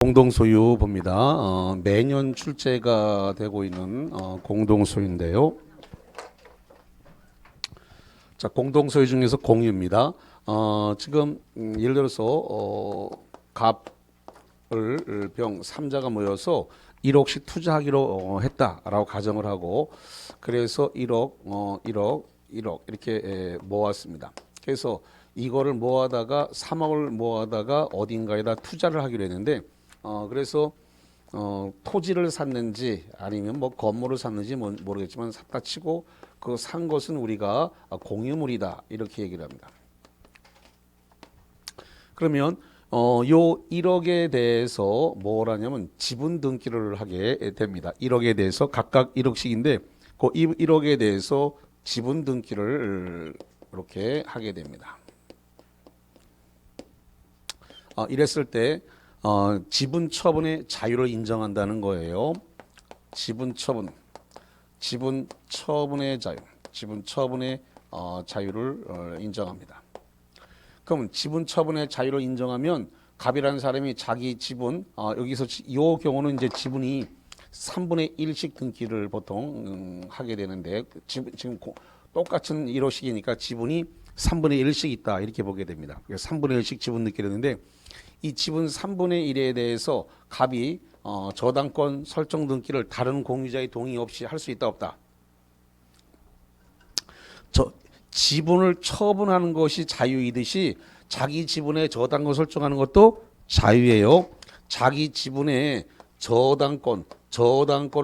공동소유 봅니다. 매년 출제가 되고 있는 공동소유인데요. 자, 공동소유 중에서 공유입니다. 지금 예를 들어서 갑을 병 3자가 모여서 1억씩 투자하기로 했다라고 가정을 하고, 그래서 1억 이렇게 모았습니다. 그래서 이거를 모아다가 3억을 모아다가 어딘가에다 투자를 하기로 했는데, 그래서 토지를 샀는지 아니면 뭐 건물을 샀는지 모르겠지만 샀다 치고 그 산 것은 우리가 공유물이다 이렇게 얘기를 합니다. 그러면 요 1억에 대해서 뭘 하냐면 지분 등기를 하게 됩니다. 1억에 대해서 각각 1억씩인데 그 1억에 대해서 지분 등기를 이렇게 하게 됩니다. 이랬을 때 지분 처분의 자유를 인정한다는 거예요. 지분 처분의 자유, 지분 처분의 자유를 인정합니다. 그럼 지분 처분의 자유를 인정하면 갑이라는 사람이 자기 지분, 여기서 이 경우는 이제 지분이 3분의 1씩 등기를 보통 하게 되는데, 지금 똑같은 1호씩이니까 지분이 3분의 1씩 있다 이렇게 보게 됩니다. 3분의 1씩 지분 등기를 했는데, 이 지분 3분의 1에 대해서 갑이 저당권 설정 등기를 다른 공유자의 동의 없이 할 수 있다 없다. 지분을 처분하는 것이 자유이듯이 자기 지분에 저당권 설정하는 것도 자유예요. 자기 지분에 저당권을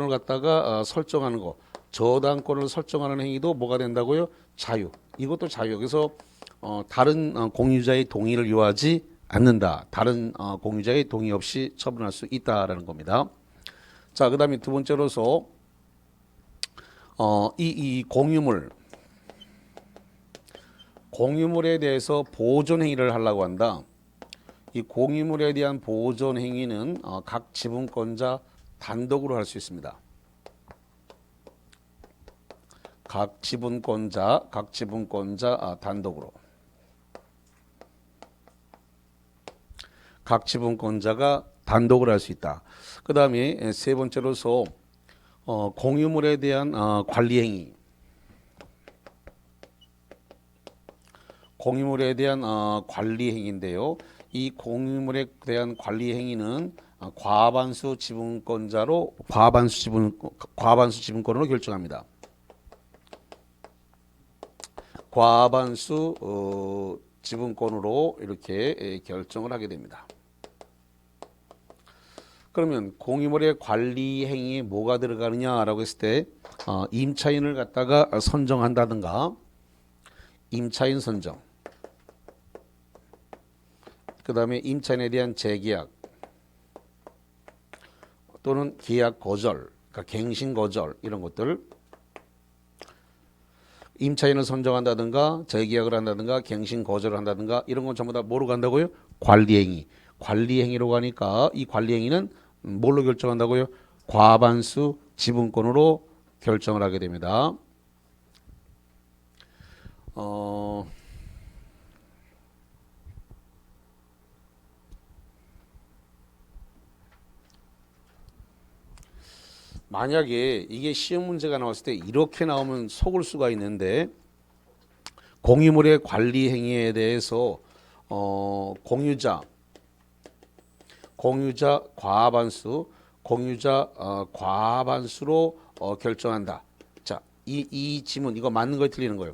갖다가 설정하는 거, 저당권을 설정하는 행위도 뭐가 된다고요? 자유. 이것도 자유. 그래서 다른 공유자의 동의를 요하지 않는다. 다른 공유자의 동의 없이 처분할 수 있다라는 겁니다. 자, 그 다음에 두 번째로서 이 공유물에 대해서 보존 행위를 하려고 한다. 이 공유물에 대한 보존 행위는 각 지분권자 단독으로 할 수 있습니다. 각 지분권자 단독으로. 각 지분권자가 단독으로 할 수 있다. 그 다음에 세 번째로서 공유물에 대한 관리 행위. 공유물에 대한 관리 행위인데요. 이 공유물에 대한 관리 행위는 과반수 지분권으로 결정합니다. 과반수 지분권으로 이렇게 결정을 하게 됩니다. 그러면 공유물의 관리 행위에 뭐가 들어가느냐라고 했을 때 임차인을 갖다가 선정한다든가, 임차인 선정, 그 다음에 임차인에 대한 재계약 또는 계약 거절, 그러니까 갱신 거절 이런 것들, 임차인을 선정한다든가 재계약을 한다든가 갱신 거절을 한다든가 이런 건 전부 다 뭐로 간다고요? 관리행위. 관리행위로 가니까 이 관리행위는 뭘로 결정한다고요? 과반수 지분권으로 결정을 하게 됩니다. 만약에 이게 시험 문제가 나왔을 때 이렇게 나오면 속을 수가 있는데, 공유물의 관리 행위에 대해서 공유자 과반수로 결정한다. 자, 이 지문 이거 맞는 거에 틀리는 거예요.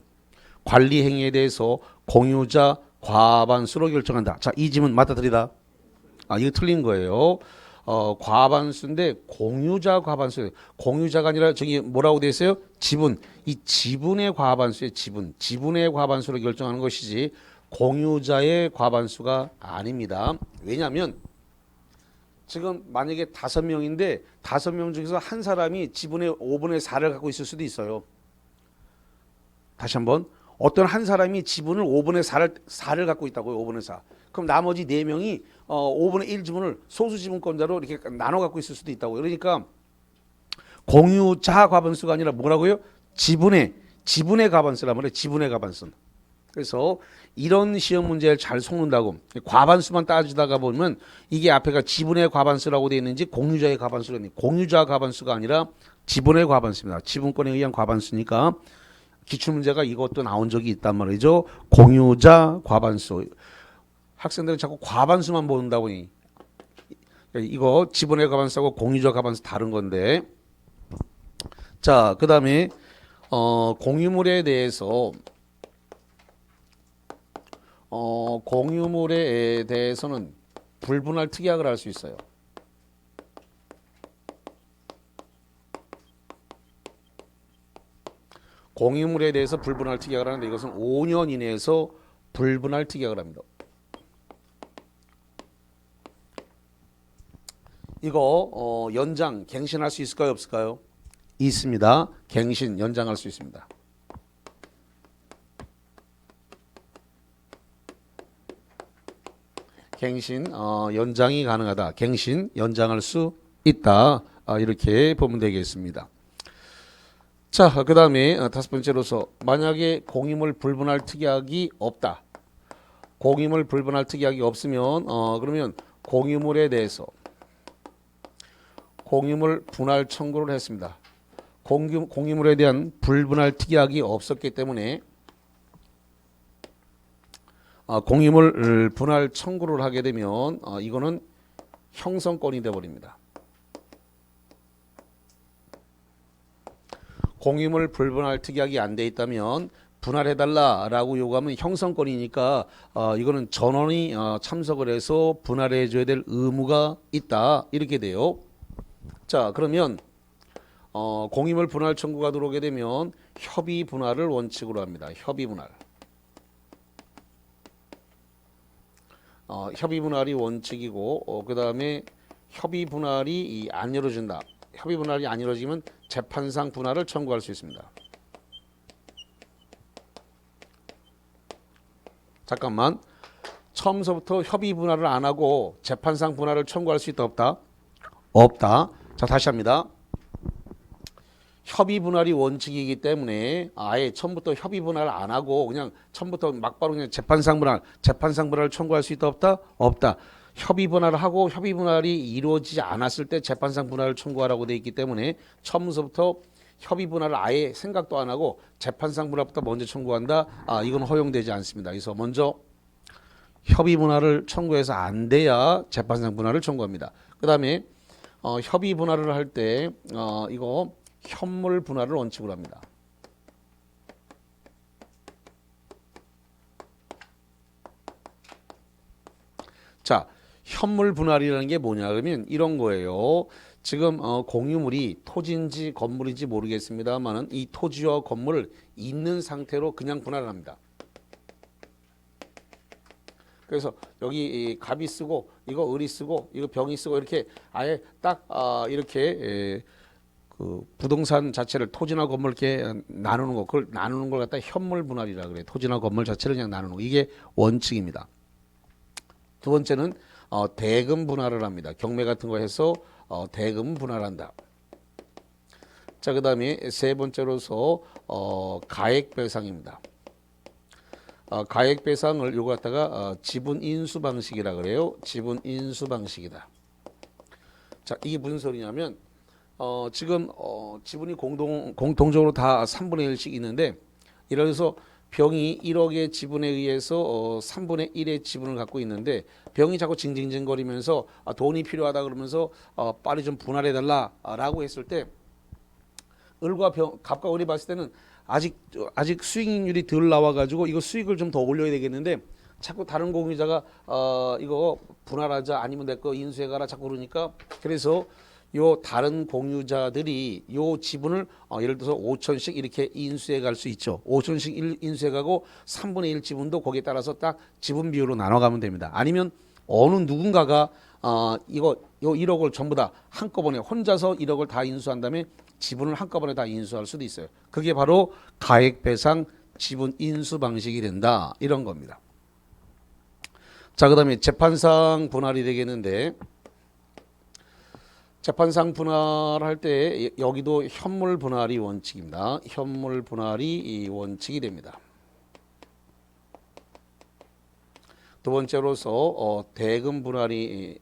관리 행위에 대해서 공유자 과반수로 결정한다. 자, 이 지문 맞다 틀리다? 이거 틀린 거예요. 과반수인데 공유자 과반수. 공유자가 아니라 저기 뭐라고 돼 있어요? 지분. 이 지분의 과반수의 지분의 과반수로 결정하는 것이지 공유자의 과반수가 아닙니다. 왜냐하면 지금 만약에 5명인데 5명 중에서 한 사람이 지분의 5분의 4를 갖고 있을 수도 있어요. 다시 한번, 어떤 한 사람이 지분을 5분의 4를 갖고 있다고요. 5분의 4. 그럼 나머지 4명이 5분의 1 지분을 소수 지분권자로 이렇게 나눠 갖고 있을 수도 있다고요. 그러니까 공유자 과반수가 아니라 뭐라고요? 지분의 과반수란 말이에요. 지분의 과반수. 그래서 이런 시험 문제를 잘 속는다고 과반수만 따지다가 보면 이게 앞에가 지분의 과반수라고 되어 있는지 공유자의 과반수가 있는지 공유자 과반수가 아니라 지분의 과반수입니다. 지분권에 의한 과반수니까 기출문제가 이것도 나온 적이 있단 말이죠. 공유자 과반수. 학생들은 자꾸 과반수만 본다 보니 이거 지분의 과반수하고 공유자 과반수 다른 건데 자, 그 다음에 공유물에 대해서 공유물에 대해서는 불분할 특약을 할 수 있어요. 공유물에 대해서 불분할 특약을 하는데 이것은 5년 이내에서 불분할 특약을 합니다. 이거 연장, 갱신할 수 있을까요? 없을까요? 있습니다. 갱신, 연장할 수 있습니다. 갱신, 연장이 가능하다. 갱신, 연장할 수 있다. 이렇게 보면 되겠습니다. 자, 그 다음에 다섯 번째로서 만약에 공유물 불분할 특약이 없다. 공유물 불분할 특약이 없으면 그러면 공유물에 대해서 공유물 분할 청구를 했습니다. 공유물에 대한 불분할 특약이 없었기 때문에 공유물 분할 청구를 하게 되면 이거는 형성권이 되어버립니다. 공유물 불분할 특약이 안 돼 있다면 분할해달라라고 요구하면 형성권이니까 이거는 전원이 참석을 해서 분할해줘야 될 의무가 있다. 이렇게 돼요. 자, 그러면 공유물 분할 청구가 들어오게 되면 협의 분할을 원칙으로 합니다. 협의 분할. 협의 분할이 원칙이고 그 다음에 협의 분할이 안 이루어진다. 협의 분할이 안 이루어지면 재판상 분할을 청구할 수 있습니다. 잠깐만. 처음서부터 협의 분할을 안 하고 재판상 분할을 청구할 수 있다 없다? 없다. 자, 다시 합니다. 협의 분할이 원칙이기 때문에 아예 처음부터 협의 분할을 안 하고 그냥 처음부터 막바로 그냥 재판상 분할을 청구할 수 있다 없다? 없다. 협의 분할을 하고 협의 분할이 이루어지지 않았을 때 재판상 분할을 청구하라고 되어 있기 때문에 처음부터 협의 분할을 아예 생각도 안 하고 재판상 분할부터 먼저 청구한다. 이건 허용되지 않습니다. 그래서 먼저 협의 분할을 청구해서 안 돼야 재판상 분할을 청구합니다. 그 다음에 협의 분할을 할 때 이거 현물 분할을 원칙으로 합니다. 자, 현물 분할이라는 게 뭐냐 그러면 이런 거예요. 지금 공유물이 토지인지 건물인지 모르겠습니다만은 이 토지와 건물을 있는 상태로 그냥 분할을 합니다. 그래서 여기 갑이 쓰고 이거 을이 쓰고 이거 병이 쓰고 이렇게 아예 딱 이렇게 그 부동산 자체를 토지나 건물 이렇게 나누는 거, 그걸 나누는 걸 갖다 현물 분할이라 그래. 토지나 건물 자체를 그냥 나누는 거. 이게 원칙입니다. 두 번째는 대금 분할을 합니다. 경매 같은 거 해서 대금 분할한다. 자, 그 다음에 세 번째로서 가액 배상입니다. 가액 배상을 요거 갖다가 지분 인수 방식이라 그래요. 지분 인수 방식이다. 자, 이게 무슨 소리냐면 지금 지분이 공통적으로 다 3분의 1씩 있는데 이래서 병이 1억의 지분에 의해서 3분의 1의 지분을 갖고 있는데 병이 자꾸 징징징거리면서 돈이 필요하다 그러면서 빨리 좀 분할해달라라고 했을 때 을과 갑과 을이 봤을 때는 아직 수익률이 덜 나와가지고 이거 수익을 좀 더 올려야 되겠는데 자꾸 다른 공유자가 이거 분할하자 아니면 내 거 인수해가라 자꾸 그러니까 그래서 요 다른 공유자들이 요 지분을 예를 들어서 5천씩 이렇게 인수해 갈 수 있죠. 5천씩 인수해 가고 3분의 1 지분도 거기에 따라서 딱 지분 비율로 나눠 가면 됩니다. 아니면 어느 누군가가 이거 요 1억을 전부 다 한꺼번에 혼자서 1억을 다 인수한 다음에 지분을 한꺼번에 다 인수할 수도 있어요. 그게 바로 가액 배상 지분 인수 방식이 된다. 이런 겁니다. 자, 그다음에 재판상 분할이 되겠는데 재판상 분할할 때 여기도 현물 분할이 원칙입니다. 현물 분할이 원칙이 됩니다. 두 번째로서 대금 분할이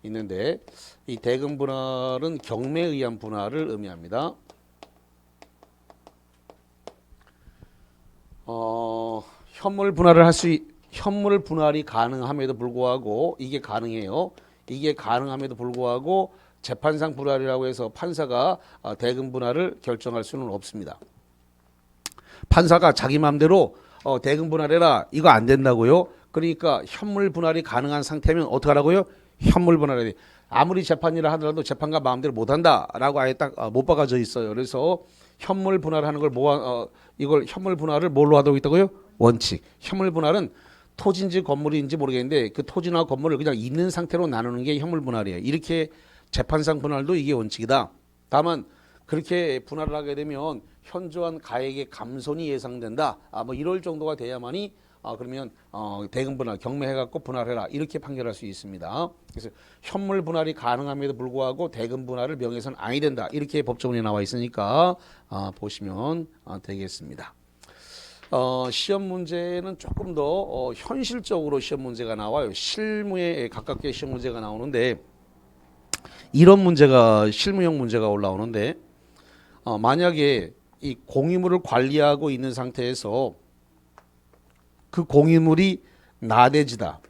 있는데 이 대금 분할은 경매에 의한 분할을 의미합니다. 현물 분할이 가능함에도 불구하고 이게 가능해요. 이게 가능함에도 불구하고 재판상 분할이라고 해서 판사가 대금 분할을 결정할 수는 없습니다. 판사가 자기 마음대로 대금 분할해라 이거 안 된다고요. 그러니까 현물 분할이 가능한 상태면 어떻게 하라고요? 현물 분할해야 돼. 아무리 재판이라 하더라도 재판가 마음대로 못한다라고 아예 딱 못 박아져 있어요. 그래서 현물 분할하는 걸 이걸 현물 분할을 뭘로 하도록 있다고요? 원칙. 현물 분할은 토지인지 건물인지 모르겠는데 그 토지나 건물을 그냥 있는 상태로 나누는 게 현물 분할이에요. 이렇게 재판상 분할도 이게 원칙이다. 다만 그렇게 분할을 하게 되면 현저한 가액의 감손이 예상된다. 뭐 이럴 정도가 돼야만이 그러면 대금 분할 경매해갖고 분할해라 이렇게 판결할 수 있습니다. 그래서 현물 분할이 가능함에도 불구하고 대금 분할을 명예훼손 아니 된다 이렇게 법조문에 나와 있으니까 보시면 되겠습니다. 시험 문제는 조금 더 현실적으로 시험 문제가 나와요. 실무에 가깝게 시험 문제가 나오는데 이런 문제가 실무형 문제가 올라오는데 만약에 이 공유물을 관리하고 있는 상태에서 그 공유물이 나대지다.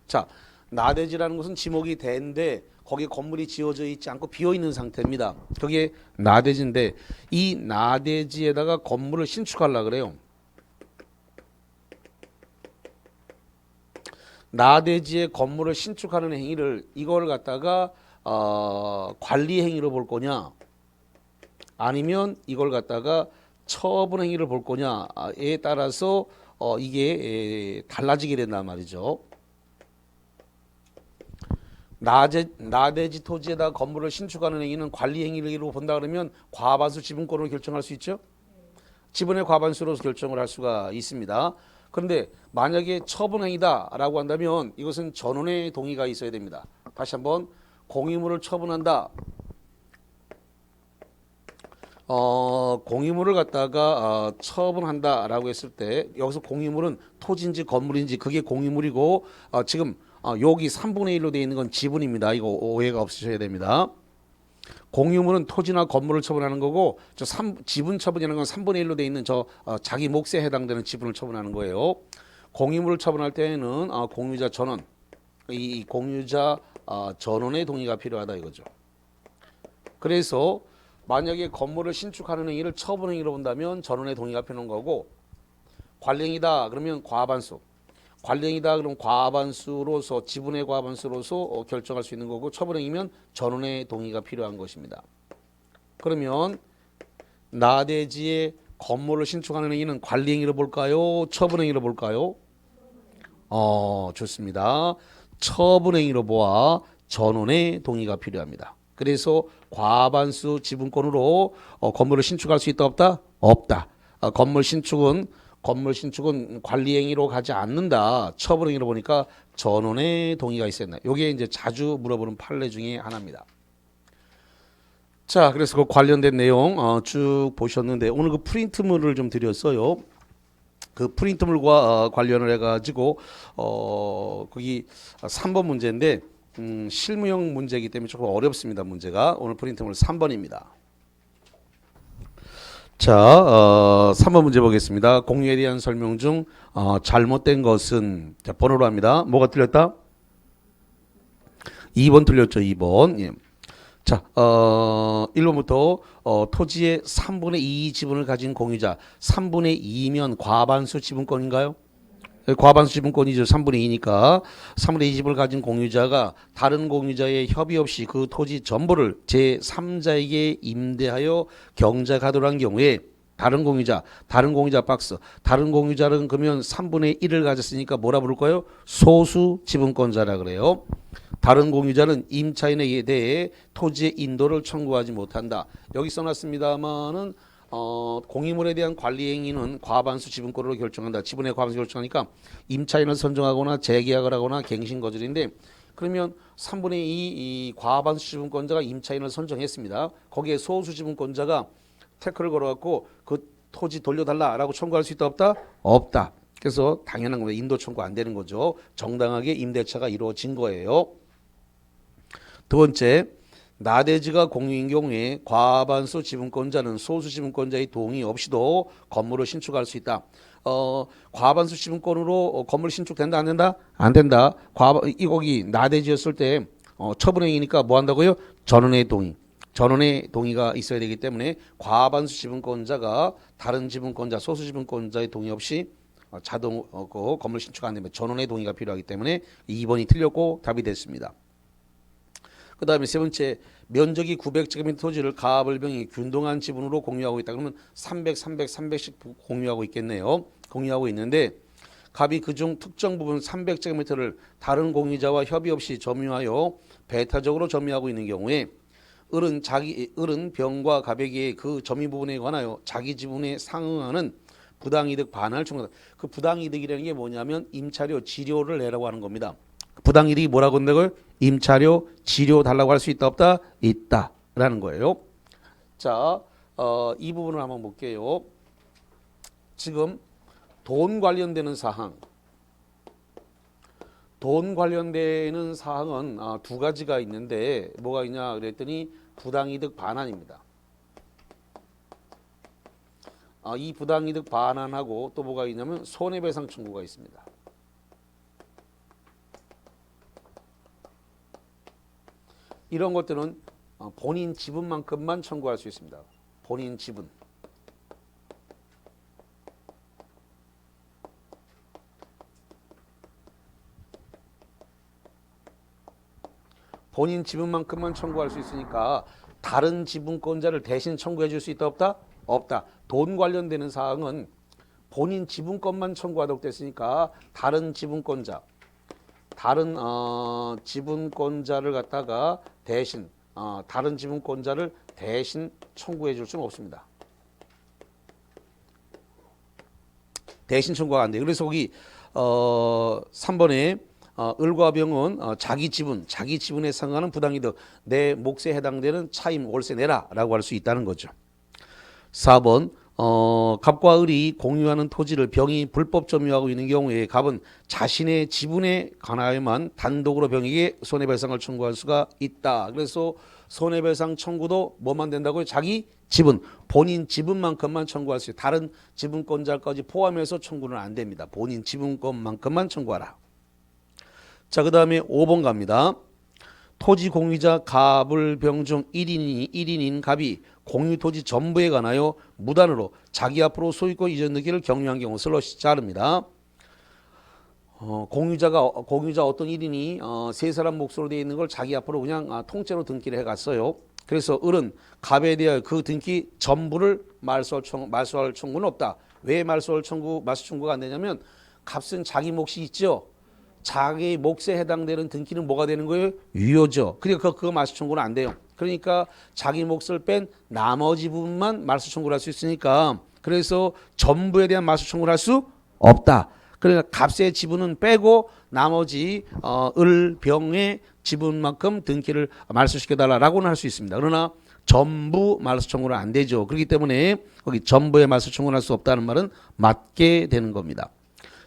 자, 나대지라는 것은 지목이 된데 거기에 건물이 지어져 있지 않고 비어 있는 상태입니다. 그게 나대지인데 이 나대지에다가 건물을 신축하려고 그래요. 나대지에 건물을 신축하는 행위를 이걸 갖다가 관리 행위로 볼 거냐 아니면 이걸 갖다가 처분 행위를 볼 거냐에 따라서 이게 달라지게 된단 말이죠. 나대지 토지에다 건물을 신축하는 행위는 관리 행위로 본다 그러면 과반수 지분권으로 결정할 수 있죠. 지분의 과반수로 결정을 할 수가 있습니다. 그런데 만약에 처분 행위다라고 한다면 이것은 전원의 동의가 있어야 됩니다. 다시 한번 공유물을 처분한다. 공유물을 갖다가 처분한다라고 했을 때 여기서 공유물은 토지인지 건물인지 그게 공유물이고 지금 여기 3분의 1로 되어 있는 건 지분입니다. 이거 오해가 없으셔야 됩니다. 공유물은 토지나 건물을 처분하는 거고 지분 처분이라는 건 3분의 1로 되어 있는 자기 몫에 해당되는 지분을 처분하는 거예요. 공유물을 처분할 때는 공유자 전원 이 공유자 전원의 동의가 필요하다 이거죠. 그래서 만약에 건물을 신축하는 행위를 처분 행위로 본다면 전원의 동의가 필요한 거고 관리행위다 그러면 과반수 관리행위다 그럼 과반수로서 지분의 과반수로서 결정할 수 있는 거고 처분행위면 전원의 동의가 필요한 것입니다. 그러면 나대지에 건물을 신축하는 행위는 관리행위로 볼까요? 처분행위로 볼까요? 좋습니다. 처분행위로 보아 전원의 동의가 필요합니다. 그래서 과반수 지분권으로 건물을 신축할 수 있다 없다? 없다. 건물 신축은 관리행위로 가지 않는다. 처분행위로 보니까 전원의 동의가 있어야 된다. 이게 이제 자주 물어보는 판례 중에 하나입니다. 자, 그래서 그 관련된 내용 쭉 보셨는데 오늘 그 프린트물을 좀 드렸어요. 그 프린트물과 관련을 해가지고 거기 3번 문제인데 실무형 문제이기 때문에 조금 어렵습니다. 문제가 오늘 프린트물 3번입니다. 자, 3번 문제 보겠습니다. 공유에 대한 설명 중 잘못된 것은 자, 번호로 합니다. 뭐가 틀렸다? 2번 틀렸죠. 2번. 예. 자, 1번부터 토지의 3분의 2 지분을 가진 공유자 3분의 2면 과반수 지분권인가요? 과반수 지분권이죠. 3분의 2니까 3분의 2 지분을 가진 공유자가 다른 공유자의 협의 없이 그 토지 전부를 제3자에게 임대하여 경작하도록 한 경우에 다른 공유자 박스 다른 공유자는 그러면 3분의 1을 가졌으니까 뭐라 부를까요? 소수 지분권자라 그래요. 다른 공유자는 임차인에 대해 토지의 인도를 청구하지 못한다. 여기 써놨습니다만은 공유물에 대한 관리 행위는 과반수 지분권으로 결정한다. 지분의 과반수 결정하니까 임차인을 선정하거나 재계약을 하거나 갱신 거절인데 그러면 3분의 2 과반수 지분권자가 임차인을 선정했습니다. 거기에 소수 지분권자가 태클을 걸어갖고 그 토지 돌려달라라고 청구할 수 있다 없다? 없다. 그래서 당연한 겁니다. 인도 청구 안 되는 거죠. 정당하게 임대차가 이루어진 거예요. 두 번째, 나대지가 공유인 경우에 과반수 지분권자는 소수 지분권자의 동의 없이도 건물을 신축할 수 있다. 과반수 지분권으로 건물 신축된다 안 된다? 안 된다. 거기 나대지였을 때 처분행위니까 뭐 한다고요? 전원의 동의. 전원의 동의가 있어야 되기 때문에 과반수 지분권자가 다른 지분권자, 소수 지분권자의 동의 없이 자동 건물 신축 안 되면 전원의 동의가 필요하기 때문에 2번이 틀렸고 답이 됐습니다. 그 다음에 세 번째, 면적이 900제곱미터 토지를 가불병이 균등한 지분으로 공유하고 있다. 그러면 300, 300씩 공유하고 있겠네요. 공유하고 있는데 갑이 그중 특정 부분 300제곱미터를 다른 공유자와 협의 없이 점유하여 배타적으로 점유하고 있는 경우에 을은 병과 갑에게 그 점유 부분에 관하여 자기 지분에 상응하는 부당이득 반환을 청구한다. 그 부당이득이라는 게 뭐냐면 임차료, 지료를 내라고 하는 겁니다. 부당이득이 뭐라고 한다고요? 임차료, 지료 달라고 할 수 있다 없다? 있다 라는 거예요. 자, 이 부분을 한번 볼게요. 지금 돈 관련되는 사항, 돈 관련되는 사항은 두 가지가 있는데 뭐가 있냐 그랬더니 부당이득 반환입니다. 이 부당이득 반환하고 또 뭐가 있냐면 손해배상 청구가 있습니다. 이런 것들은 본인 지분만큼만 청구할 수 있습니다. 본인 지분. 본인 지분만큼만 청구할 수 있으니까 다른 지분권자를 대신 청구해 줄 수 있다 없다? 없다. 돈 관련되는 사항은 본인 지분권만 청구하도록 됐으니까 다른 지분권자, 다른 지분권자를 갖다가 대신 다른 지분권자를 대신 청구해 줄 수는 없습니다. 대신 청구가 안 돼요. 그래서 거기 3번에 을과 병은 자기 지분에 상응하는 부당이득, 내 몫에 해당되는 차임 월세 내라라고 할 수 있다는 거죠. 4번 갑과 을이 공유하는 토지를 병이 불법 점유하고 있는 경우에 갑은 자신의 지분에 관하여만 단독으로 병에게 손해배상을 청구할 수가 있다. 그래서 손해배상 청구도 뭐만 된다고요? 자기 지분, 본인 지분만큼만 청구할 수 있어요. 다른 지분권자까지 포함해서 청구는 안 됩니다. 본인 지분권만큼만 청구하라. 자, 그 다음에 5번 갑니다. 토지 공유자 갑을 병 중 1인인 갑이 공유 토지 전부에 관하여 무단으로 자기 앞으로 소유권 이전 등기를 경유한 경우 슬러시 자릅니다. 공유자 어떤 1인이 세 사람 몫으로 되어 있는 걸 자기 앞으로 그냥 통째로 등기를 해갔어요. 그래서 을은 갑에 대하여 그 등기 전부를 말소할 청구는 없다. 왜 말소 청구가 안 되냐면 값은 자기 몫이 있죠. 자기 몫에 해당되는 등기는 뭐가 되는 거예요? 유효죠. 그러니까 그거 말소 청구는 안 돼요. 그러니까 자기 몫을 뺀 나머지 부분만 말소 청구를 할 수 있으니까 그래서 전부에 대한 말소 청구를 할 수 없다. 그러니까 값의 지분은 빼고 나머지 을, 병의 지분만큼 등기를 말소시켜달라고는 할 수 있습니다. 그러나 전부 말소 청구는 안 되죠. 그렇기 때문에 거기 전부의 말소 청구를 할 수 없다는 말은 맞게 되는 겁니다.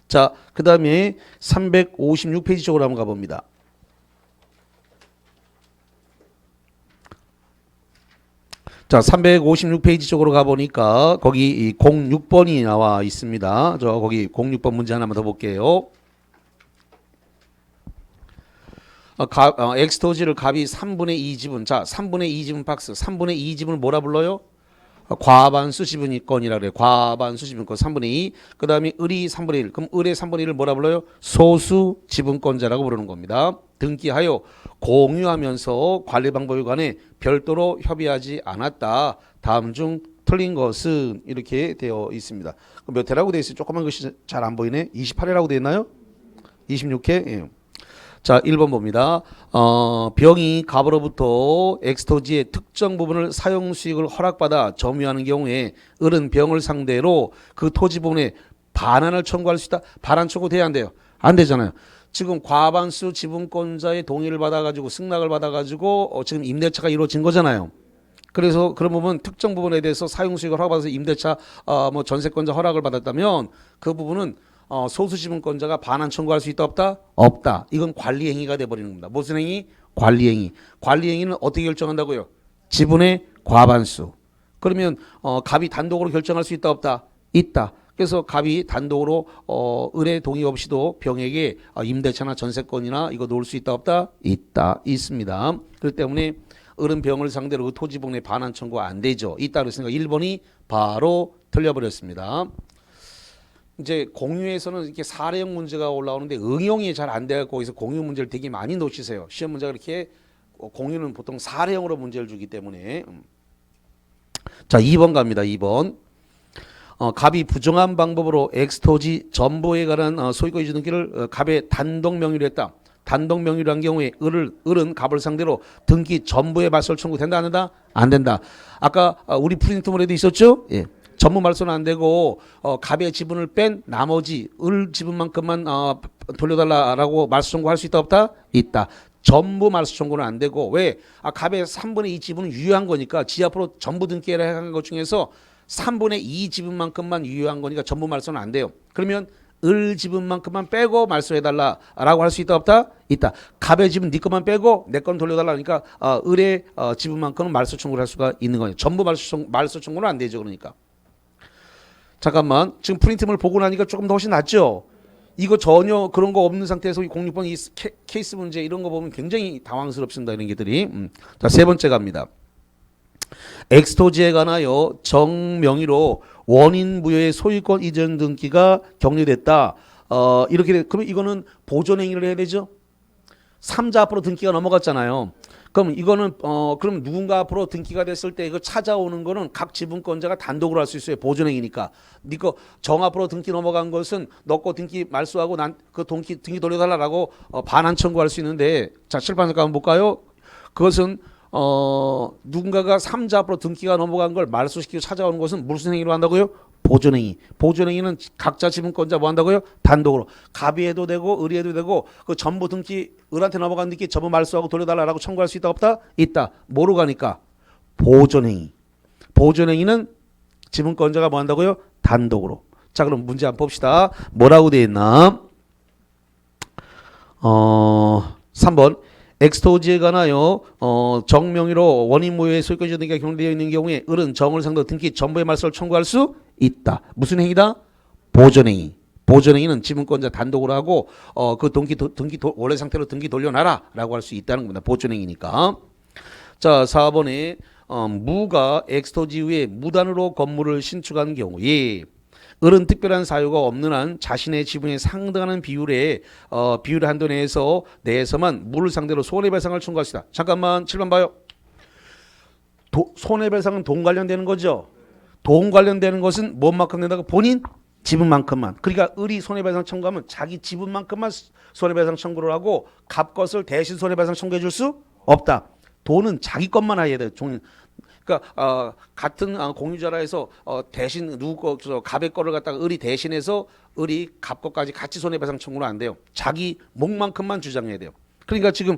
자, 그 다음에 356페이지 쪽으로 한번 가봅니다. 자, 356페이지 쪽으로 가보니까 거기 06번이 나와 있습니다. 저 거기 06번 문제 하나만 더 볼게요. 엑스토지를 갑이 3분의 2 지분. 자, 3분의 2 지분 박스. 3분의 2 지분을 뭐라 불러요? 과반수 지분권이라 그래요. 과반수 지분권 3분의 2. 그 다음에 을이 3분의 1. 그럼 을의 3분의 1을 뭐라 불러요? 소수 지분권자라고 부르는 겁니다. 등기하여 공유하면서 관리 방법에 관해 별도로 협의하지 않았다. 다음 중 틀린 것은 이렇게 되어 있습니다. 몇 회라고 되어 있어요? 조그만 것이 잘 안 보이네. 28회라고 되어 있나요? 26회? 예. 자, 1번 봅니다. 병이 갑으로부터 엑스토지의 특정 부분을 사용 수익을 허락받아 점유하는 경우에 을은 병을 상대로 그 토지 부분에 반환을 청구할 수 있다. 반환 청구돼야 안 돼요? 안 되잖아요. 지금 과반수 지분권자의 동의를 받아가지고 승낙을 받아가지고 지금 임대차가 이루어진 거잖아요. 그래서 그런 부분 특정 부분에 대해서 사용 수익을 허락받아서 임대차 뭐 전세권자 허락을 받았다면 그 부분은 소수 지분권자가 반환 청구할 수 있다 없다? 없다. 이건 관리 행위가 돼 버리는 겁니다. 무슨 행위? 관리 행위. 관리 행위는 어떻게 결정한다고요? 지분의 과반수. 그러면 갑이 단독으로 결정할 수 있다 없다? 있다. 그래서 갑이 단독으로 을의 동의 없이도 병에게 임대차나 전세권이나 이거 놓을 수 있다 없다? 있다. 있습니다. 그렇기 때문에 을은 병을 상대로 그 토지분의 반환 청구가 안 되죠. 있다 그랬으니까 1번이 바로 틀려버렸습니다. 이제 공유에서는 이렇게 사례형 문제가 올라오는데 응용이 잘 안 돼갖고 거기서 공유 문제를 되게 많이 놓치세요. 시험 문제가 이렇게 공유는 보통 사례형으로 문제를 주기 때문에. 자, 2번 갑니다. 2번. 갑이 부정한 방법으로 엑스토지 전부에 관한 소유권 이전 등기를 갑의 단독 명의로 했다. 단독 명의로 한 경우에 을은 갑을 상대로 등기 전부의 말소를 청구 된다 안 된다? 안 된다. 아까 우리 프린트물에도 있었죠? 예. 전부 말소는 안 되고 갑의 지분을 뺀 나머지 을 지분만큼만 돌려달라라고 말소 청구할 수 있다 없다? 있다. 전부 말소 청구는 안 되고 왜? 갑의 3분의 2 지분은 유효한 거니까 지 앞으로 전부 등기를 한 것 중에서 3분의 2 지분만큼만 유효한 거니까 전부 말소는 안 돼요. 그러면 을 지분만큼만 빼고 말소해달라라고 할 수 있다 없다? 있다. 갑의 지분 네 것만 빼고 내 건 돌려달라 그러니까 을의 지분만큼은 말소 청구를 할 수가 있는 거예요. 전부 말소 청구는 안 되죠. 그러니까. 잠깐만. 지금 프린트물 보고 나니까 조금 더 훨씬 낫죠? 이거 전혀 그런 거 없는 상태에서 06번 이 케이스 문제 이런 거 보면 굉장히 당황스럽습니다. 이런 게들이. 자, 세 번째 갑니다. 엑스토지에 관하여 정명의로 원인 무효의 소유권 이전 등기가 격리됐다. 이렇게 그러면 이거는 보존 행위를 해야 되죠. 3자 앞으로 등기가 넘어갔잖아요. 그럼 이거는 그럼 누군가 앞으로 등기가 됐을 때 이거 찾아오는 거는 각 지분권자가 단독으로 할 수 있어요. 보존 행위니까. 니거 정 앞으로 등기 넘어간 것은 너 거 등기 말소하고 난 그 등기 돌려달라고 반환 청구할 수 있는데 자, 칠판 잠깐 볼까요? 그것은 누군가가 3자 앞으로 등기가 넘어간 걸 말소시키고 찾아오는 것은 무슨 행위로 한다고요? 보존행위. 보존행위는 각자 지분권자 뭐 한다고요? 단독으로. 갑이 해도 되고 을이 해도 되고 그 전부 등기 을한테 넘어간 등기 전부 말소하고 돌려달라고 청구할 수 있다 없다? 있다. 뭐로 가니까? 보존행위. 보존행위는 지분권자가 뭐 한다고요? 단독으로. 자, 그럼 문제 한번 봅시다. 뭐라고 되어 있나? 3번. 엑스토지에 관하여 정명의로 원인 무효의 소유권 이전 등기가 격리되어 있는 경우에 을은 정을 상대로 등기 전부의 말소를 청구할 수 있다. 무슨 행위다? 보존행위. 보존행위는 지분권자 단독으로 하고 그 등기 원래 상태로 등기 돌려놔라라고 할 수 있다는 겁니다. 보존행위니까. 자, 4번에 무가 엑스토지 후에 무단으로 건물을 신축한 경우에 을은 특별한 사유가 없는 한 자신의 지분에 상당하는 비율의 한도 내에서만 무를 상대로 손해배상을 청구할 수 있다. 잠깐만 7번 봐요. 손해배상은 돈 관련되는 거죠. 돈 관련되는 것은 뭔만큼 된다고? 본인 지분만큼만. 그러니까 을이 손해배상 청구하면 자기 지분만큼만 손해배상 청구를 하고 갑 것을 대신 손해배상 청구해 줄 수 없다. 돈은 자기 것만 해야 돼. 그러니까 같은 공유자라 해서 대신 누구 거 갑의 거를 갖다가 을이 대신해서 을이 갑 것까지 같이 손해배상 청구는 안 돼요. 자기 몫만큼만 주장해야 돼요. 그러니까 지금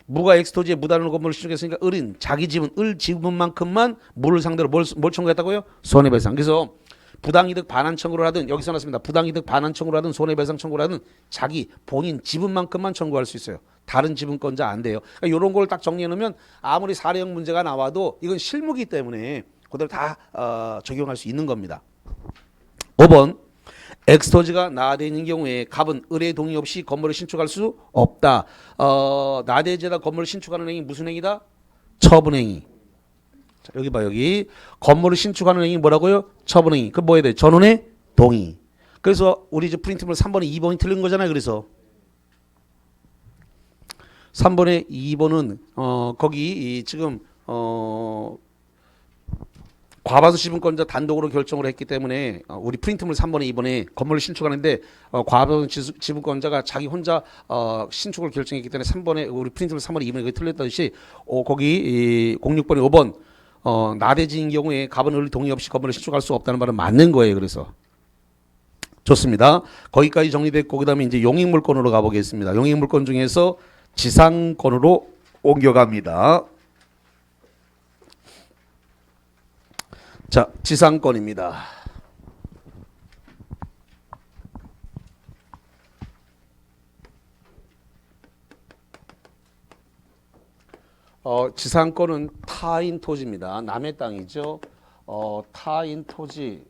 무가 엑스토지에 무단으로 건물을 신축했으니까 을은 자기 지분 을 지분만큼만 무를 상대로 뭘 청구했다고요? 손해배상. 그래서 부당이득 반환 청구를 하든 여기서 나왔습니다. 부당이득 반환 청구를 하든 손해배상 청구를 하든 자기 본인 지분만큼만 청구할 수 있어요. 다른 지분권자 안 돼요. 그러니까 이런 걸 딱 정리해 놓으면 아무리 사례형 문제가 나와도 이건 실무기 때문에 그대로 다 적용할 수 있는 겁니다. 5번 엑스토지가 나되어 있는 경우에 갑은 을의 동의 없이 건물을 신축할 수 없다. 나대지에다 건물을 신축하는 행위 무슨 행위다? 처분행위. 자, 여기 봐 여기 건물을 신축하는 행위 뭐라고요? 처분행위. 그 뭐 해야 돼? 전원의 동의. 그래서 우리 이제 프린트물 3번에 2번이 틀린 거잖아요. 그래서 3번에 2번은 거기 지금 과반수 지분권자 단독으로 결정을 했기 때문에 우리 프린트물 3번에 2번에 건물을 신축하는데 과반수 지분권자가 자기 혼자 신축을 결정했기 때문에 3번에 우리 프린트물 3번에 2번에 틀렸듯이 거기 06번에 5번 나대지인 경우에 갑은 을 동의 없이 건물을 신축할 수 없다는 말은 맞는 거예요. 그래서 좋습니다. 거기까지 정리됐고 그다음에 이제 용익물권으로 가보겠습니다. 용익물권 중에서 지상권으로 옮겨갑니다. 자, 지상권입니다. 지상권은 타인 토지입니다. 남의 땅이죠. 타인 토지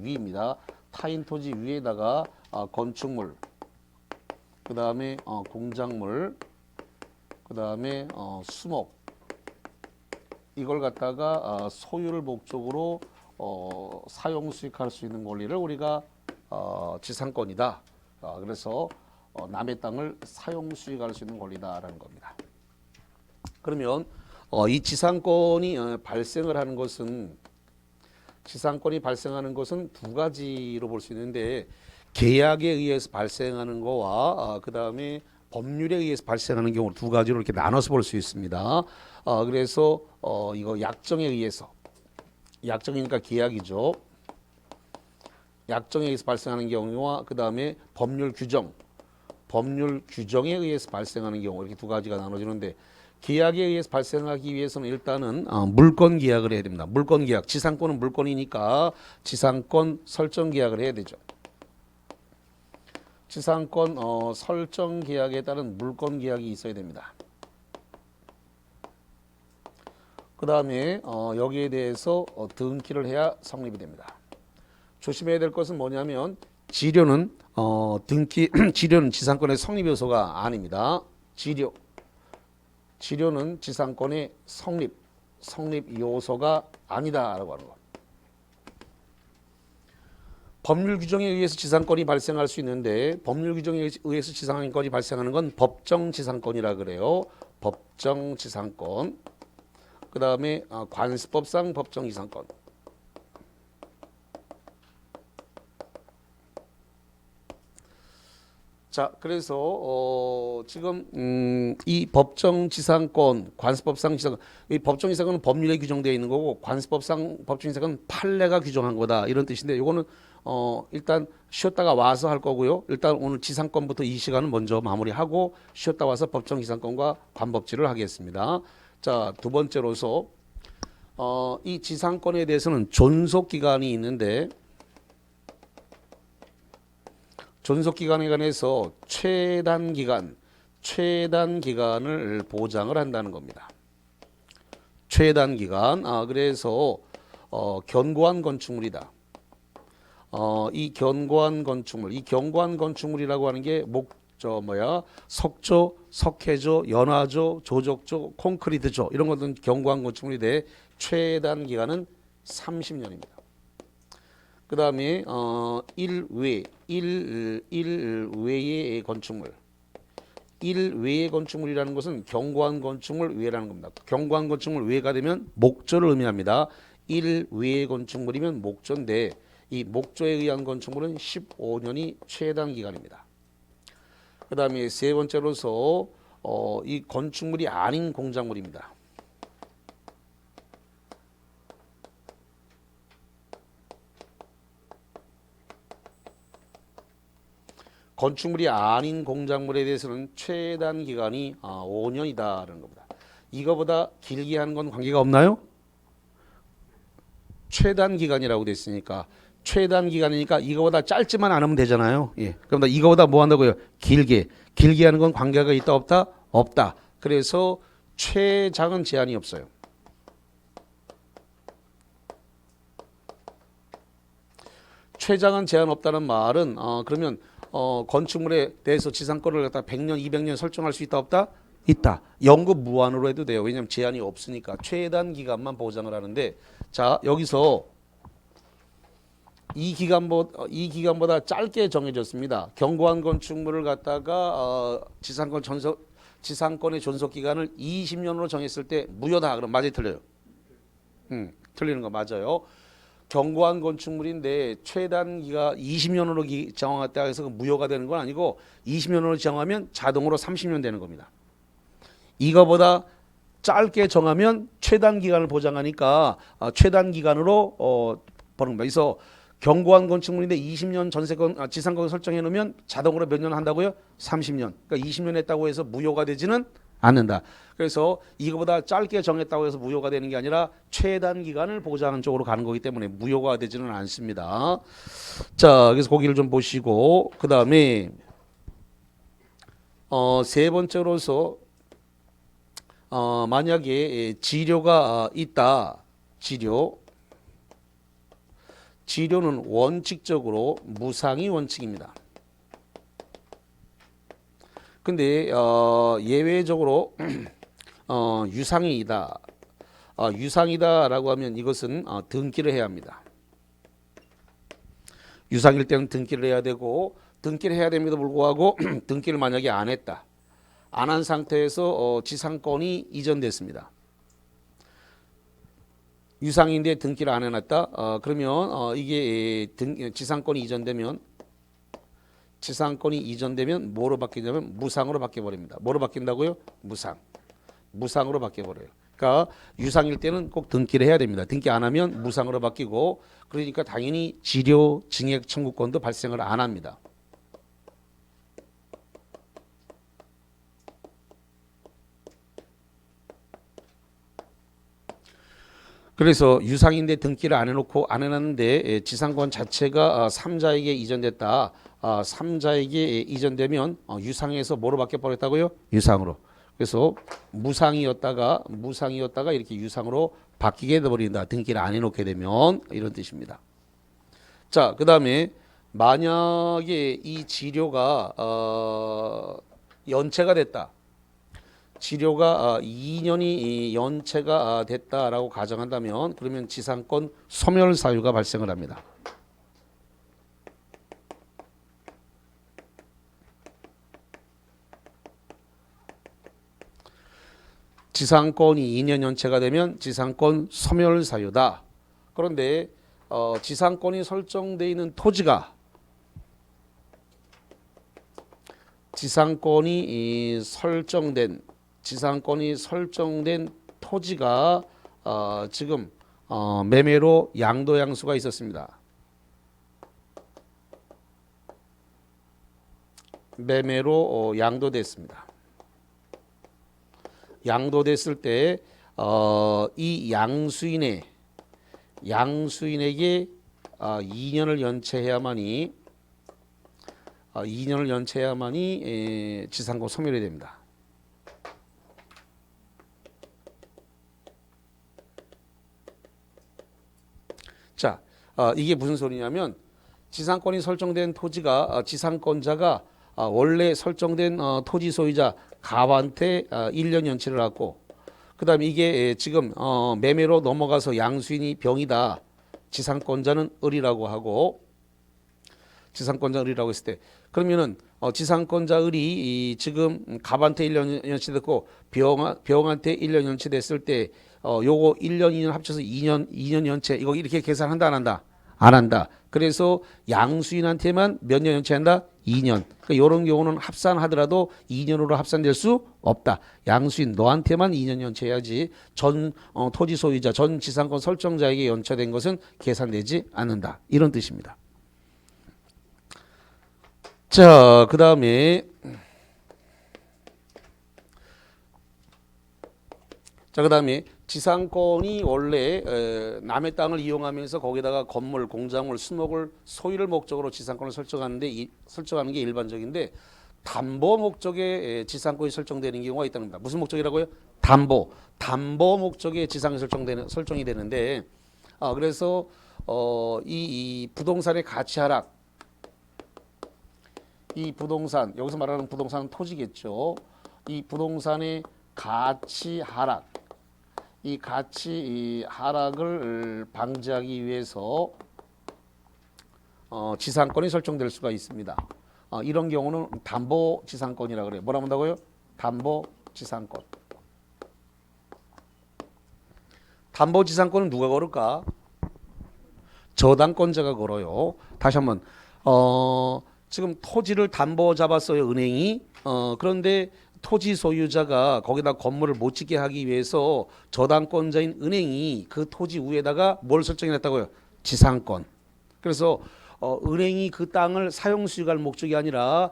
위입니다. 타인 토지 위에다가 건축물, 그 다음에 공작물, 그 다음에 수목, 이걸 갖다가 소유를 목적으로 사용 수익할 수 있는 권리를 우리가 지상권이다. 그래서 남의 땅을 사용 수익할 수 있는 권리다라는 겁니다. 그러면 이 지상권이 발생을 하는 것은 두 가지로 볼 수 있는데, 계약에 의해서 발생하는 거와 그 다음에 법률에 의해서 발생하는 경우 두 가지로 이렇게 나눠서 볼 수 있습니다. 그래서 이거 약정에 의해서, 약정이니까 계약이죠. 약정에 의해서 발생하는 경우와 그 다음에 법률 규정에 의해서 발생하는 경우, 이렇게 두 가지가 나눠지는데, 계약에 의해서 발생하기 위해서는 일단은 물권 계약을 해야 됩니다. 물권 계약, 지상권은 물권이니까 지상권 설정 계약을 해야 되죠. 지상권 설정 계약에 따른 물권 계약이 있어야 됩니다. 그 다음에 여기에 대해서 등기를 해야 성립이 됩니다. 조심해야 될 것은 뭐냐면, 지료는 지료는 지상권의 성립 요소가 아닙니다. 지료는 지상권의 성립 요소가 아니다라고 하는 것. 법률 규정에 의해서 지상권이 발생할 수 있는데, 법률 규정에 의해서 지상권이 발생하는 건 법정 지상권이라 그래요. 법정 지상권. 그 다음에 관습법상 법정 지상권. 자, 그래서 지금 이 법정 지상권, 관습법상 지상권, 이 법정 지상권은 법률에 규정되어 있는 거고, 관습법상 법정 지상권은 판례가 규정한 거다, 이런 뜻인데, 이거는 일단 쉬었다가 와서 할 거고요. 일단 오늘 지상권부터 이 시간은 먼저 마무리하고 쉬었다 와서 법정 지상권과 관법지를 하겠습니다. 자, 두 번째로서 이 지상권에 대해서는 존속 기간이 있는데, 존속 기간에 관해서 최단 기간을 보장을 한다는 겁니다. 최단 기간. 그래서 견고한 건축물이다. 이 견고한 건축물이라고 하는 게 석조, 석회조, 연화조, 조적조, 콘크리트조, 이런 것들은 견고한 건축물인데, 최단 기간은 30년입니다. 그 다음에 일외의 건축물. 일외의 건축물이라는 것은 견고한 건축물 외라는 겁니다. 견고한 건축물 외가 되면 목조를 의미합니다. 일외의 건축물이면 목조인데, 이 목조에 의한 건축물은 15년이 최단 기간입니다. 그 다음에 세 번째로서 이 건축물이 아닌 공작물입니다. 건축물이 아닌 공작물에 대해서는 최단 기간이 5년이다라는 겁니다. 이거보다 길게 하는 건 관계가 없나요? 최단 기간이라고 돼 있으니까, 최단 기간이니까 이거보다 짧지만 않으면 되잖아요. 예. 그럼 이거보다 뭐 한다고요? 길게 하는 건 관계가 있다 없다? 없다. 그래서 최장은 제한이 없어요. 최장은 제한 없다는 말은 그러면 건축물에 대해서 지상권을 갖다 100년, 200년 설정할 수 있다 없다? 있다. 영급 무한으로 해도 돼요. 왜냐하면 제한이 없으니까. 최단 기간만 보장을 하는데, 자, 여기서 이 기간보다 짧게 정해졌습니다. 견고한 건축물을 갖다가 지상권의 존속 기간을 20년으로 정했을 때 무효다. 그럼 맞아요, 틀려요? 틀리는 거 맞아요. 견고한 건축물인데 최단기가 20년으로 정했다 해서 무효가 되는 건 아니고, 20년으로 정하면 자동으로 30년 되는 겁니다. 이거보다 짧게 정하면 최단 기간을 보장하니까 최단 기간으로 보는 겁니다. 그래서 견고한 건축물인데 20년 지상권 설정해 놓으면 자동으로 몇 년 한다고요? 30년. 그러니까 20년 했다고 해서 무효가 되지는 않는다. 그래서 이거보다 짧게 정했다고 해서 무효가 되는 게 아니라 최단 기간을 보장하는 쪽으로 가는 거기 때문에 무효가 되지는 않습니다. 자, 그래서 거기를 좀 보시고, 그 다음에 세 번째로서 만약에 지료가 있다. 지료는 원칙적으로 무상이 원칙입니다. 근데 예외적으로 유상이다. 유상이다라고 하면 이것은 등기를 해야 합니다. 유상일 때는 등기를 해야 되고 등기를 해야 됩니다. 불구하고 등기를 만약에 안 했다. 안 한 상태에서 지상권이 이전됐습니다. 유상인데 등기를 안 해놨다. 그러면 이게 지상권이 이전되면 뭐로 바뀌냐면 무상으로 바뀌어버립니다. 뭐로 바뀐다고요? 무상으로 바뀌어버려요. 그러니까 유상일 때는 꼭 등기를 해야 됩니다. 등기 안 하면 무상으로 바뀌고 그러니까 당연히 지료 증액 청구권도 발생을 안 합니다. 그래서 유상인데 등기를 안 해놨는데 지상권 자체가 3자에게 이전됐다. 3자에게 이전되면 유상에서 뭐로 바뀌어버렸다고요? 유상으로. 그래서 무상이었다가 이렇게 유상으로 바뀌게 돼버린다. 등기를 안 해놓게 되면 이런 뜻입니다. 자, 그 다음에 만약에 이 지료가 연체가 됐다. 지료가 2년이 연체가 됐다라고 가정한다면 그러면 지상권 소멸 사유가 발생을 합니다. 지상권이 2년 연체가 되면 지상권 소멸 사유다. 그런데 지상권이 설정되어 있는 토지가 지상권이 설정된 토지가 지금 매매로 양도양수가 있었습니다. 매매로 양도됐습니다. 양도됐을 때 이 양수인에게 2년을 연체해야만이 지상권 소멸이 됩니다. 자, 이게 무슨 소리냐면 지상권이 설정된 토지가 지상권자가 원래 설정된 토지 소유자 갑한테 1년 연체를 하고 그 다음에 이게 지금 매매로 넘어가서 양수인이 병이다. 지상권자는 을이라고 했을 때 그러면은 지상권자 을이 지금 갑한테 1년 연체됐고 병한테 1년 연체됐을 때 요거 1년 2년 합쳐서 2년 연체 이거 이렇게 계산한다 안 한다? 안 한다. 그래서 양수인한테만 몇 년 연체한다? 2년. 그러니까 이런 경우는 합산하더라도 2년으로 합산될 수 없다. 양수인 너한테만 2년 연체해야지 전 토지 소유자 전 지상권 설정자에게 연체된 것은 계산되지 않는다. 이런 뜻입니다. 자, 그 다음에 지상권이 원래 남의 땅을 이용하면서 거기다가 건물, 공작물, 수목을 소유를 목적으로 지상권을 설정하는 게 일반적인데 담보 목적에 지상권이 설정되는 경우가 있다는 겁니다. 무슨 목적이라고요? 담보 목적에 지상이 설정이 되는데 그래서 이 부동산의 가치 하락 이 부동산 여기서 말하는 부동산은 토지겠죠. 이 부동산의 가치 하락 이 가치 하락을 방지하기 위해서 지상권이 설정될 수가 있습니다. 이런 경우는 담보 지상권이라고 그래요. 뭐라 한다고요? 담보 지상권. 담보 지상권은 누가 걸을까? 저당권자가 걸어요. 다시 한번 지금 토지를 담보 잡았어요. 은행이. 그런데 토지 소유자가 거기다 건물을 못 짓게 하기 위해서 저당권자인 은행이 그 토지 위에다가 뭘 설정해놨다고요? 지상권. 그래서 은행이 그 땅을 사용 수익할 목적이 아니라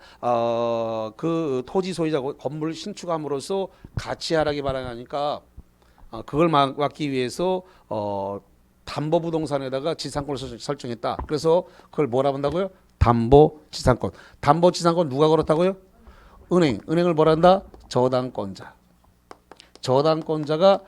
그 토지 소유자 건물을 신축함으로써 가치 하락이 발생하니까 그걸 막기 위해서 담보부동산에다가 지상권을 설정했다. 그래서 그걸 뭐라 한다고요? 담보지상권. 담보지상권 누가 걸었다고요? 은행을 뭐라 한다? 저당권자. 저당권자가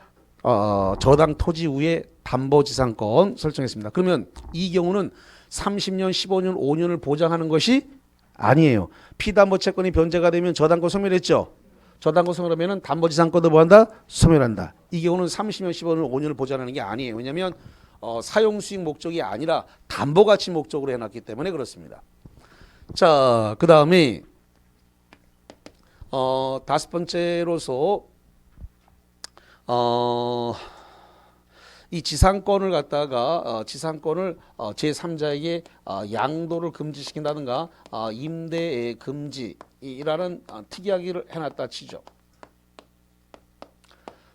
저당 토지 위에 담보지상권 설정했습니다. 그러면 이 경우는 30년, 15년, 5년을 보장하는 것이 아니에요. 피담보 채권이 변제가 되면 저당권 소멸했죠. 저당권 소멸하면 담보지상권도 뭐한다? 소멸한다. 이 경우는 30년, 15년, 5년을 보장하는 게 아니에요. 왜냐하면 사용수익 목적이 아니라 담보가치 목적으로 해놨기 때문에 그렇습니다. 자, 그 다음에 다섯 번째로서 이 지상권을 갖다가 지상권을 제3자에게 양도를 금지시킨다든가 임대 금지라는 특이하기를 해놨다 치죠.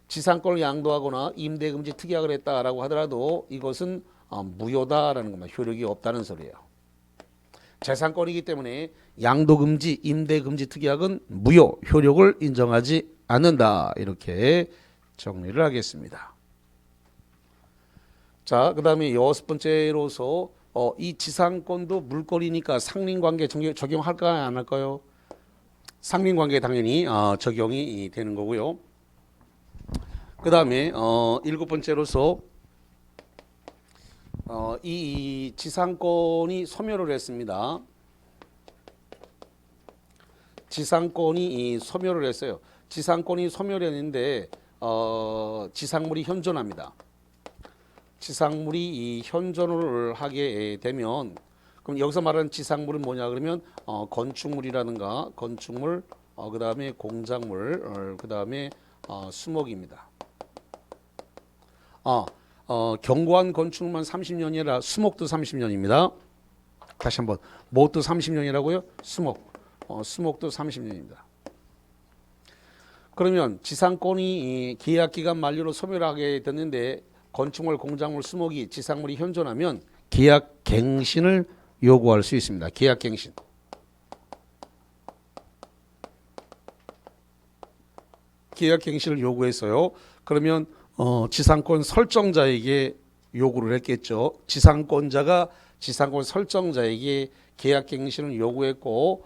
지상권을 양도하거나 임대 금지 특약을 했다라고 하더라도 이것은 무효다라는 겁니다. 효력이 없다는 소리예요. 재산권이기 때문에 양도 금지, 임대 금지 특약은 무효, 효력을 인정하지 않는다. 이렇게 정리를 하겠습니다. 자, 그 다음에 여섯 번째로서 이 지상권도 물권이니까 상린관계 적용할까요? 안 할까요? 상린관계 당연히 적용이 되는 거고요. 그 다음에 일곱 번째로서 이 지상권이 소멸을 했습니다. 지상권이 소멸을 했어요. 지상권이 소멸했는데 지상물이 현존합니다. 지상물이 현존을 하게 되면 그럼 여기서 말하는 지상물은 뭐냐 그러면 건축물이라든가 건축물 그 다음에 공작물 그 다음에 수목입니다. 견고한 건축물만 30년이라 수목도 30년입니다. 다시 한번 뭐도 30년이라고요? 수목도 30년입니다. 그러면 지상권이 계약기간 만료로 소멸하게 됐는데 건축물, 공작물, 수목이 지상물이 현존하면 계약갱신을 요구할 수 있습니다. 계약갱신. 계약갱신을 요구했어요. 그러면 지상권 설정자에게 요구를 했겠죠. 지상권자가 지상권 설정자에게 계약갱신을 요구했고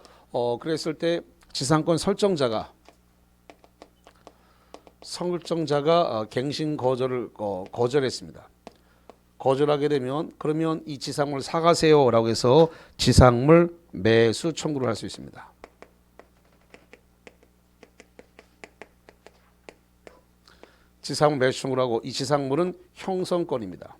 그랬을 때 지상권 설정자가 갱신 거절을 거절했습니다. 거절하게 되면 그러면 이 지상물 사가세요라고 해서 지상물 매수 청구를 할 수 있습니다. 지상물 매수 청구를 하고 이 지상물은 형성권입니다.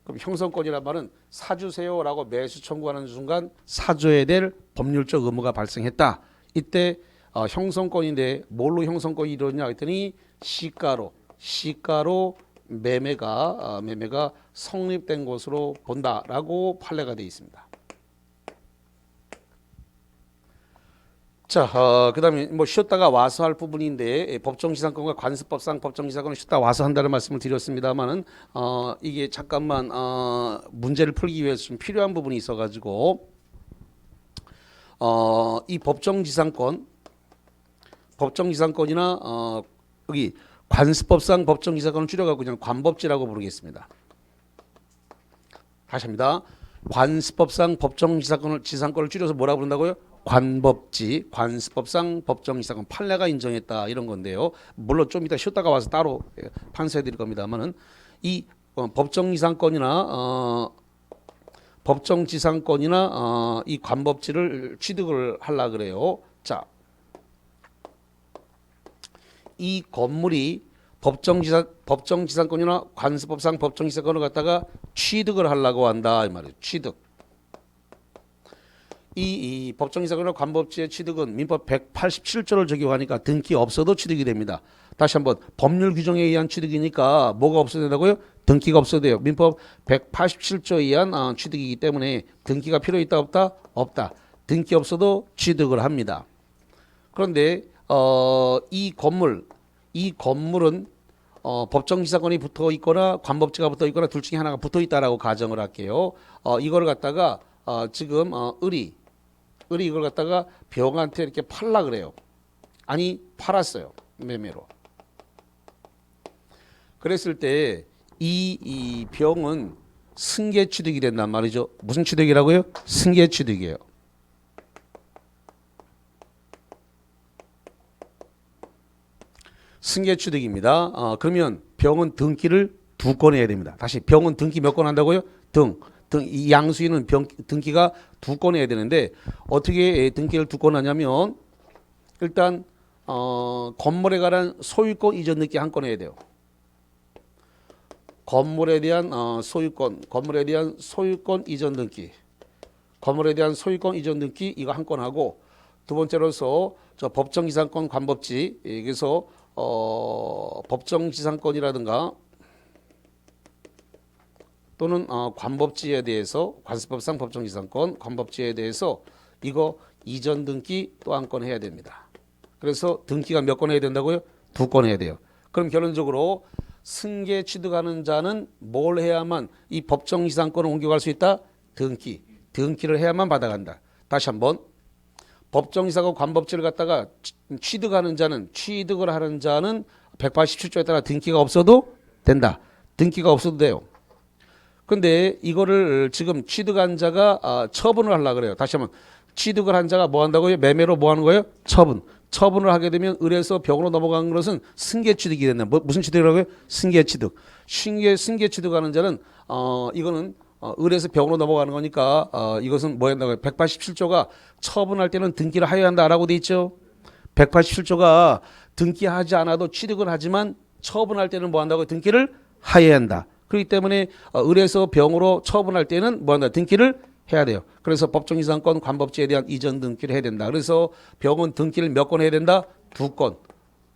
그럼 형성권이란 말은 사주세요라고 매수 청구하는 순간 사줘야 될 법률적 의무가 발생했다. 이때 형성권인데 뭘로 형성권이 이루어지냐 했더니 시가로 매매가 성립된 것으로 본다라고 판례가 되어 있습니다. 자, 그다음에 뭐 쉬었다가 와서 할 부분인데 법정지상권과 관습법상 법정지상권을 쉬었다 와서 한다는 말씀을 드렸습니다만은 이게 잠깐만 문제를 풀기 위해서 좀 필요한 부분이 있어가지고 이 법정지상권이나 여기 관습법상 법정지상권을 줄여가지고 그냥 관법지라고 부르겠습니다. 다시 합니다. 관습법상 지상권을 줄여서 뭐라고 부른다고요? 관법지, 관습법상 법정지상권 판례가 인정했다 이런 건데요. 물론 좀 이따 쉬었다가 와서 따로 판서해 드릴 겁니다만은 이 법정지상권이나 이 관법지를 취득을 하려 그래요. 자, 이 건물이 법정지상권이나 관습법상 법정지상권을 갖다가 취득을 하려고 한다 이 말이에요. 취득. 이 법정지상권이나 관법지의 취득은 민법 187조를 적용하니까 등기 없어도 취득이 됩니다. 다시 한번 법률 규정에 의한 취득이니까 뭐가 없어도 된다고요? 등기가 없어도 돼요. 민법 187조에 의한 취득이기 때문에 등기가 필요 있다 없다? 없다. 등기 없어도 취득을 합니다. 그런데 이 건물은 법정지상권이 붙어 있거나 관법지가 붙어 있거나 둘 중에 하나가 붙어 있다라고 가정을 할게요. 이걸 갖다가 지금 을이 이걸 갖다가 병한테 이렇게 팔라 그래요. 아니 팔았어요. 매매로. 그랬을 때 이 병은 승계 취득이 된단 말이죠. 무슨 취득이라고요? 승계 취득이에요. 승계취득입니다. 그러면 병은 등기를 2건 해야 됩니다. 다시 병은 등기 몇 건 한다고요? 이 양수인은 등기가 2건 해야 되는데 어떻게 등기를 2건 하냐면 일단 건물에 관한 소유권 이전 등기 1건 해야 돼요. 건물에 대한 건물에 대한 소유권 이전 등기, 건물에 대한 소유권 이전 등기 이거 1건 하고 두 번째로서 저 법정지상권 관법지 여기서 법정지상권이라든가 또는 관법지에 대해서 관습법상 법정지상권 관법지에 대해서 이거 이전 등기 또 1건 해야 됩니다. 그래서 등기가 몇 건 해야 된다고요? 2건 해야 돼요. 그럼 결론적으로 승계 취득하는 자는 뭘 해야만 이 법정지상권을 옮겨갈 수 있다? 등기를 해야만 받아간다. 다시 한번 법정지상권 관법지를 갖다가 취득을 하는 자는 187조에 따라 등기가 없어도 된다. 등기가 없어도 돼요. 근데 이거를 지금 취득한 자가 처분을 하려고 그래요. 다시 한번 취득을 한 자가 뭐 한다고요? 매매로 뭐 하는 거예요? 처분을 하게 되면 을에서 병으로 넘어간 것은 승계취득이 된다. 무슨 취득이라고요? 승계취득. 승계취득하는 자는 이거는 을에서 병으로 넘어가는 거니까 이것은 뭐 한다고요? 187조가 처분할 때는 등기를 하여야 한다라고 돼 있죠. 187조가 등기하지 않아도 취득을 하지만 처분할 때는 뭐 한다고요? 등기를 하여야 한다. 그렇기 때문에 을에서 병으로 처분할 때는 뭐 한다? 등기를 해야 돼요. 그래서 법정지상권 관법지에 대한 이전 등기를 해야 된다. 그래서 병은 등기를 몇 건 해야 된다? 2건.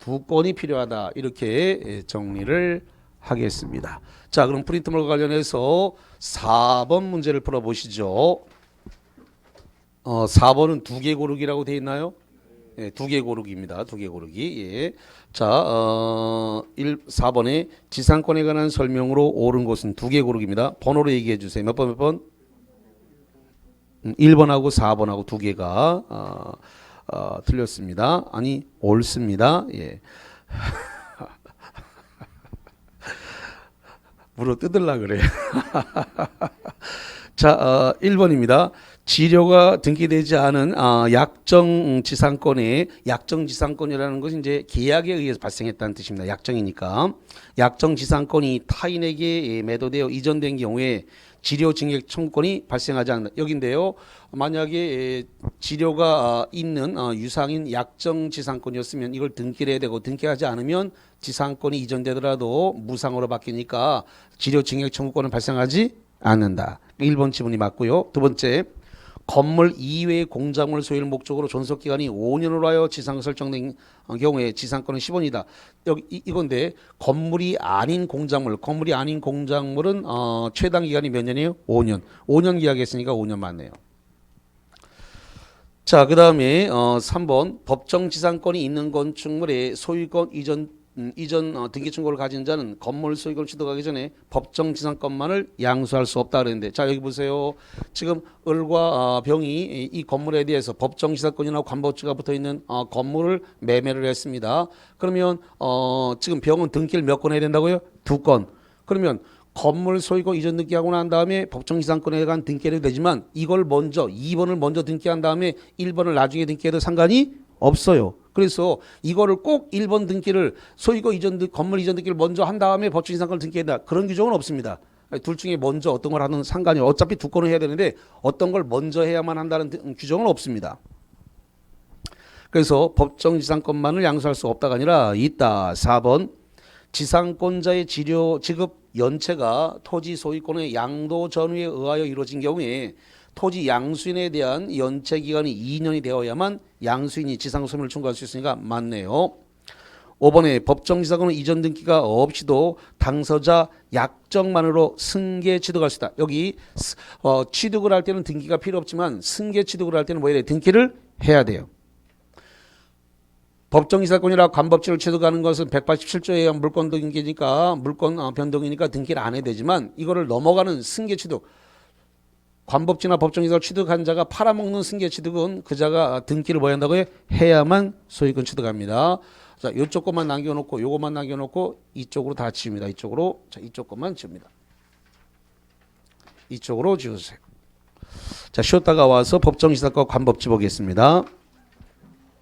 2건이 필요하다. 이렇게 정리를 하겠습니다. 자, 그럼 프린트물과 관련해서 4번 문제를 풀어보시죠. 4번은 2개 고르기라고 되어 있나요? 예, 2개 고르기입니다. 2개 고르기. 예. 자, 4번에 지상권에 관한 설명으로 옳은 것은 2개 고르기입니다. 번호로 얘기해 주세요. 몇 번? 1번하고 4번하고 2개가 틀렸습니다. 아니, 옳습니다. 예. 물어 뜯으려 그래. 자, 1번입니다. 지료가 등기되지 않은 약정지상권이라는 것이 이제 계약에 의해서 발생했다는 뜻입니다. 약정이니까 약정지상권이 타인에게 매도되어 이전된 경우에 지료증액 청구권이 발생하지 않는다. 여긴데요. 만약에 지료가 있는 유상인 약정지상권이었으면 이걸 등기를 해야 되고 등기하지 않으면 지상권이 이전되더라도 무상으로 바뀌니까 지료증액 청구권은 발생하지 않는다. 1번 지문이 맞고요. 두 번째, 건물 이외의 공작물 소유를 목적으로 존속기간이 5년으로 하여 지상 설정된 경우에 지상권은 10원이다. 여기 이건데 건물이 아닌 공작물은 최단 기간이 몇 년이에요? 5년. 5년 계약했으니까 5년 맞네요. 자, 그 다음에 3번 법정 지상권이 있는 건축물의 소유권 이전 등기 청구를 가진 자는 건물 소유권을 취득하기 전에 법정 지상권만을 양수할 수 없다 그랬는데, 자 여기 보세요. 지금 을과 병이 이 건물에 대해서 법정 지상권이나 관법지가 붙어 있는 건물을 매매를 했습니다. 그러면 지금 병은 등기를 몇 건 해야 된다고요? 2건. 그러면 건물 소유권 이전 등기하고 난 다음에 법정 지상권에 관한 등기해도 되지만 이걸 먼저 2번을 먼저 등기한 다음에 1번을 나중에 등기해도 상관이 없어요. 그래서 이거를 꼭 1번 등기를 소유권 이전 건물 이전 등기를 먼저 한 다음에 법정 지상권을 등기한다. 그런 규정은 없습니다. 둘 중에 먼저 어떤 걸 하는 상관이 어차피 2건을 해야 되는데 어떤 걸 먼저 해야만 한다는 규정은 없습니다. 그래서 법정 지상권만을 양수할 수 없다가 아니라 있다. 4번 지상권자의 지급 연체가 토지 소유권의 양도 전후에 의하여 이루어진 경우에 토지 양수인에 대한 연체 기간이 2년이 되어야만 양수인이 지상 소멸을 청구할 수 있으니까 맞네요. 5번에 법정 지상권은 이전 등기가 없이도 당사자 약정만으로 승계 취득할 수 있다. 여기 취득을 할 때는 등기가 필요 없지만 승계 취득을 할 때는 뭐 해야 돼? 등기를 해야 돼요. 법정지상권이나 관법지를 취득하는 것은 187조에 의한 물권 등기니까 물권 변동이니까 등기를 안 해야 되지만 이거를 넘어가는 승계 취득, 관법지나 법정지상을 취득한 자가 팔아먹는 승계 취득은 그 자가 등기를 뭐 한다고요? 해야만 소유권 취득합니다. 자, 이쪽 것만 남겨놓고 요것만 남겨놓고 이쪽으로 다 지웁니다. 이쪽으로. 자, 이쪽 것만 지웁니다. 이쪽으로 지우세요. 자, 쉬었다가 와서 법정지상권 관법지 보겠습니다.